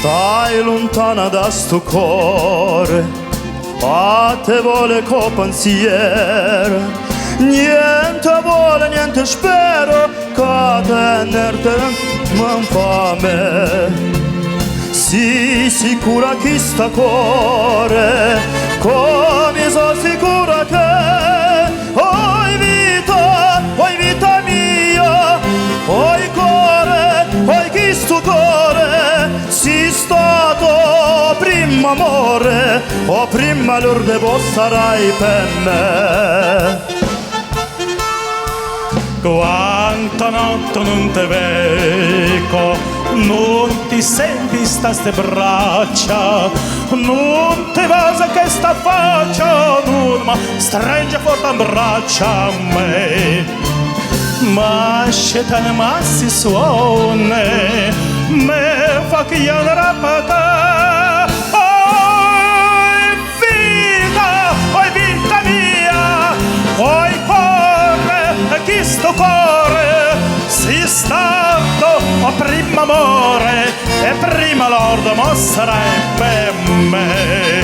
stai lontana da sto cuore, a te vuole co pensiero, niente vuole, niente spero, che tenerte non fa me. Sii sicura chi sta cuore, come sono sicura che oi vita mia, oi cuore, oi chi sto cuore, si stato prima amore, o prima l'urde voi sarai per me. Quanta notte non te vedo, non ti senti sta ste braccia, non ti vasa che sta faccia, non ma stringe forte in braccia a me. Ma scetane ma si suona, me fa che io non rapata. Oi vita mia, oi cuore, chi sto cuore, si stato a prima amore e prima lordo mostrerebbe me.